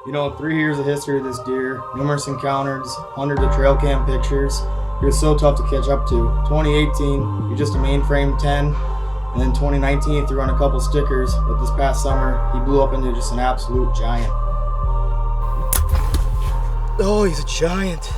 You know, 3 years of history of this deer, numerous encounters, hundreds of trail cam pictures. He was so tough to catch up to. 2018, he was just a mainframe 10, and then 2019 he threw on a couple stickers, but this past summer he blew up into just an absolute giant. Oh, he's a giant.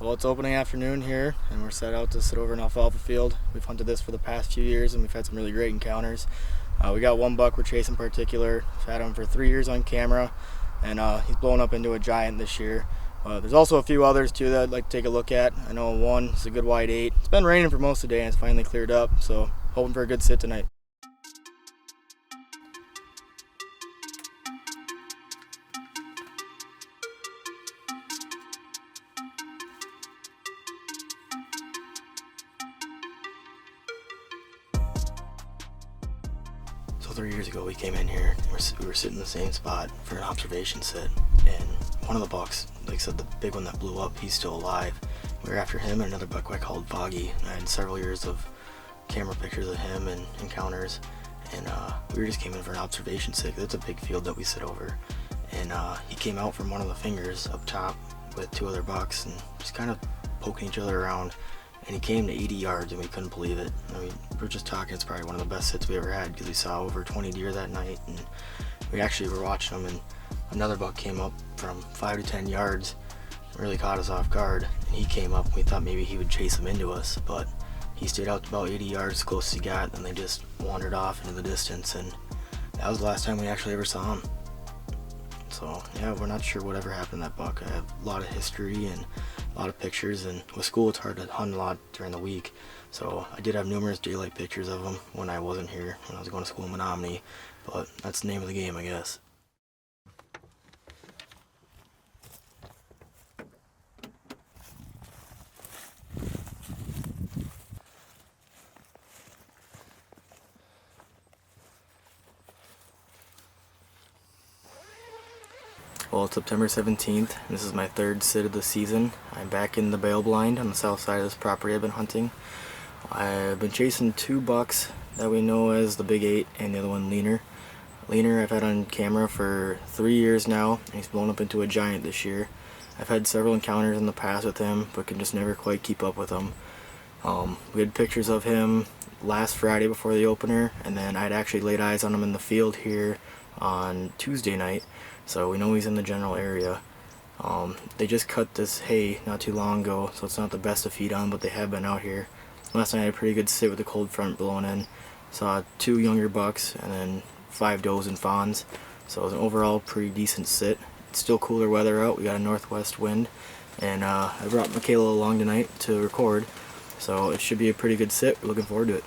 Well, it's opening afternoon here, and we're set out to sit over an alfalfa field. We've hunted this for the past few years, and we've had some really great encounters. We got one buck we're chasing in particular. We've had him for 3 years on camera, and he's blown up into a giant this year. There's also a few others too that I'd like to take a look at. I know one is a good white 8. It's been raining for most of the day, and it's finally cleared up, so hoping for a good sit tonight. So 3 years ago we came in here, we were sitting in the same spot for an observation sit, and one of the bucks, like I said, the big one that blew up, he's still alive. We were after him and another buck I called Foggy. I had several years of camera pictures of him and encounters, and we just came in for an observation sit. It's a big field that we sit over, and he came out from one of the fingers up top with 2 other bucks and just kind of poking each other around. And he came to 80 yards and we couldn't believe it. I mean, we're just talking, it's probably one of the best sits we ever had because we saw over 20 deer that night, and we actually were watching them, and another buck came up from 5 to 10 yards and really caught us off guard. And he came up and we thought maybe he would chase him into us, but he stayed out to about 80 yards as close as he got, and they just wandered off into the distance, and that was the last time we actually ever saw him. So yeah, we're not sure whatever happened to that buck. I have a lot of history and a lot of pictures, and with school it's hard to hunt a lot during the week. So I did have numerous daylight pictures of him when I wasn't here, when I was going to school in Menominee, but that's the name of the game, I guess. Well, it's September 17th, and this is my 3rd sit of the season. I'm back in the bale blind on the south side of this property I've been hunting. I've been chasing 2 bucks that we know as the Big 8, and the other one Leaner. Leaner I've had on camera for 3 years now, and he's blown up into a giant this year. I've had several encounters in the past with him, but can just never quite keep up with him. We had pictures of him last Friday before the opener, and then I'd actually laid eyes on him in the field here on Tuesday night. So we know he's in the general area. They just cut this hay not too long ago, so it's not the best to feed on, but they have been out here. Last night I had a pretty good sit with the cold front blowing in. Saw 2 younger bucks and then 5 does and fawns. So it was an overall pretty decent sit. It's still cooler weather out. We got a northwest wind, and I brought Michaela along tonight to record. So it should be a pretty good sit. We're looking forward to it.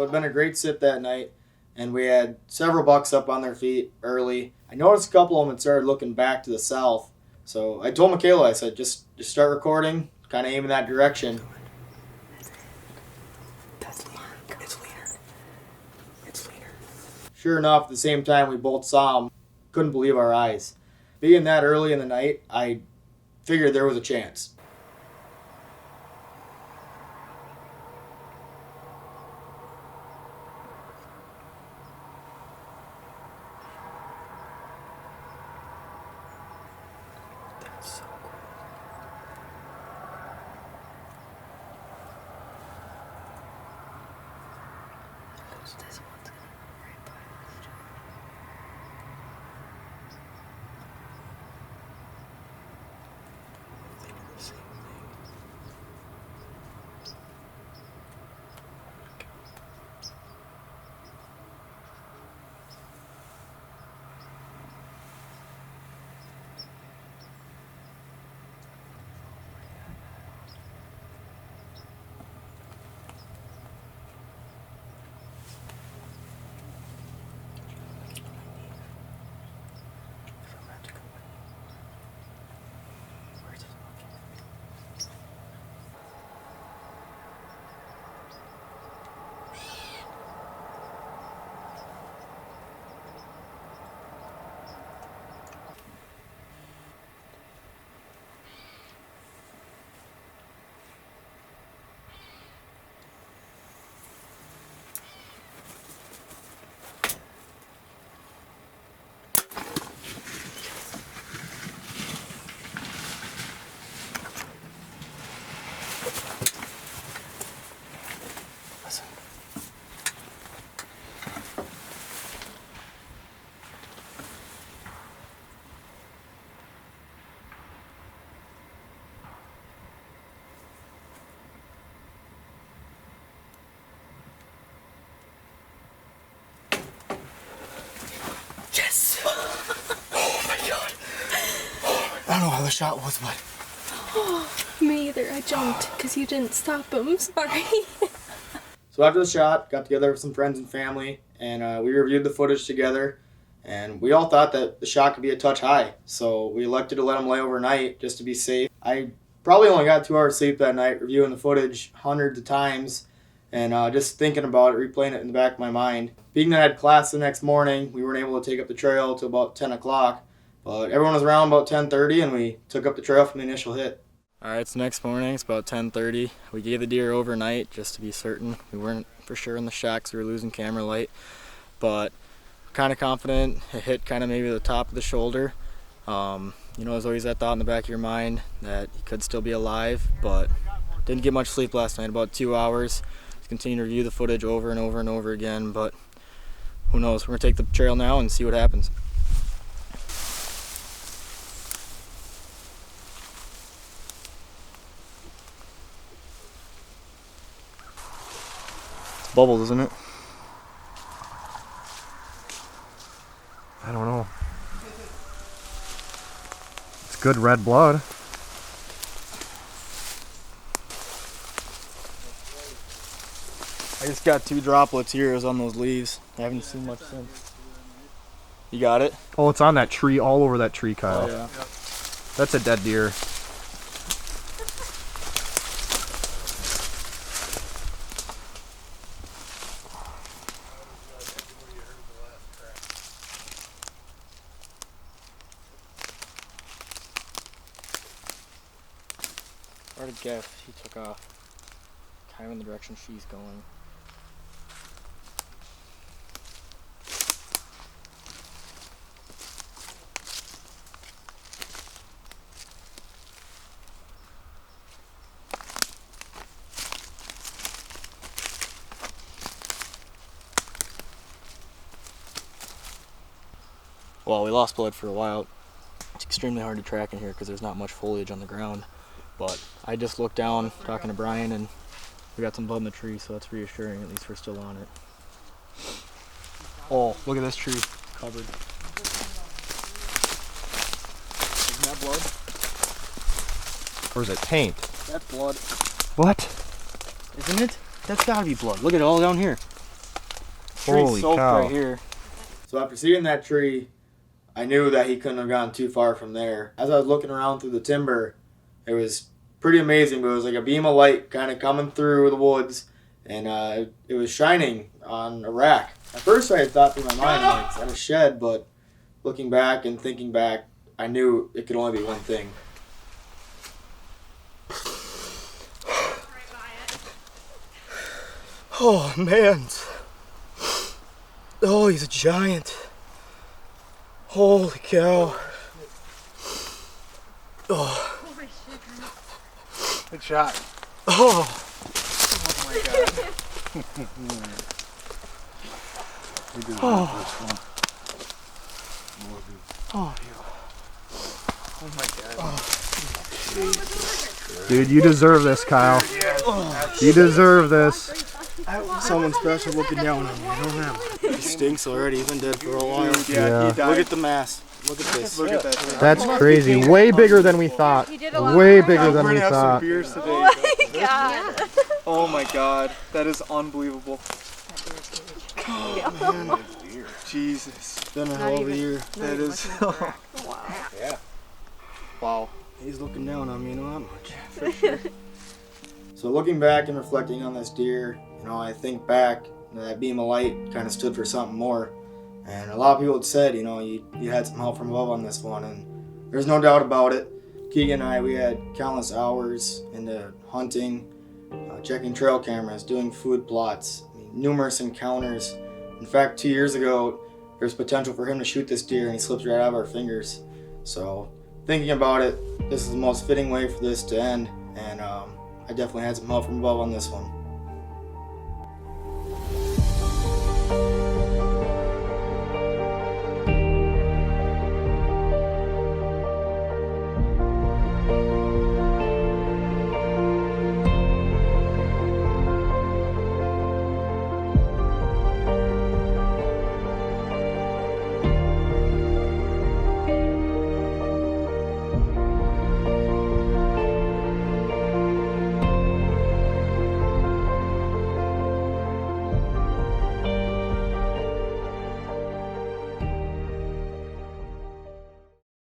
So it had been a great sit that night, and we had several bucks up on their feet early. I noticed a couple of them had started looking back to the south. So I told Michaela, I said, just start recording, kind of aim in that direction. That's leaner. It's leaner. It's leaner. Sure enough, at the same time we both saw them, couldn't believe our eyes. Being that early in the night, I figured there was a chance. That's so cool. This one's gonna go right by us. They do the same thing. Yes! Oh my god. I don't know how the shot was, but... Oh, me either. I jumped because you didn't stop him. Sorry. So after the shot, got together with some friends and family, and we reviewed the footage together, and we all thought that the shot could be a touch high, so we elected to let him lay overnight just to be safe. I probably only got 2 hours sleep that night, reviewing the footage hundreds of times, and just thinking about it, replaying it in the back of my mind. Being that I had class the next morning, we weren't able to take up the trail till about 10 o'clock, but everyone was around about 10:30, and we took up the trail from the initial hit. Alright, it's next morning, it's about 10:30. We gave the deer overnight just to be certain. We weren't for sure in the shack, so we were losing camera light, but kind of confident. It hit kind of maybe the top of the shoulder. You know, there's always that thought in the back of your mind that he could still be alive, but didn't get much sleep last night, about 2 hours. Just continue to review the footage over and over and over again, but who knows? We're gonna take the trail now and see what happens. It's bubbles, isn't it? I don't know. It's good red blood. I just got 2 droplets here on those leaves. I haven't seen much since. You got it? Oh, it's on that tree, all over that tree, Kyle. Oh, yeah. That's a dead deer. I would guess he took off kind of in the direction she's going. Well, we lost blood for a while. It's extremely hard to track in here because there's not much foliage on the ground. But I just looked down, talking to Brian, and we got some blood in the tree, so that's reassuring. At least we're still on it. Oh, look at this tree, covered. Isn't that blood? Or is it paint? That's blood. What? Isn't it? That's gotta be blood. Look at it all down here. Holy cow. right here. So after seeing that tree, I knew that he couldn't have gone too far from there. As I was looking around through the timber, it was pretty amazing, but it was like a beam of light kind of coming through the woods, and it was shining on a rack. At first I had thought through my mind, like, it's at a shed, but looking back and thinking back, I knew it could only be one thing. Oh, man. Oh, he's a giant. Holy cow. Oh. Good shot. Oh. Oh my god. Oh. Oh, Oh my god. Dude, you deserve this, Kyle. You deserve this. someone special looking down on me. I don't know. He stinks already. He's been dead for a while. Yeah. He died. Look at the mass. Look at this. Look at that thing. That's crazy. Way bigger than we thought. Way bigger than We're we gonna have some thought. beers today. God. Oh my god, that is unbelievable. Oh, man. Jesus, It's been a hell of a year. that is. Yeah. Wow. He's looking down on me, not much. For sure. So looking back and reflecting on this deer, I think back, that beam of light kind of stood for something more. And a lot of people had said, you had some help from above on this one, and there's no doubt about it. Keegan and I, we had countless hours into hunting, checking trail cameras, doing food plots, numerous encounters. In fact, 2 years ago, there's potential for him to shoot this deer and he slips right out of our fingers. So thinking about it, this is the most fitting way for this to end, and I definitely had some help from above on this one.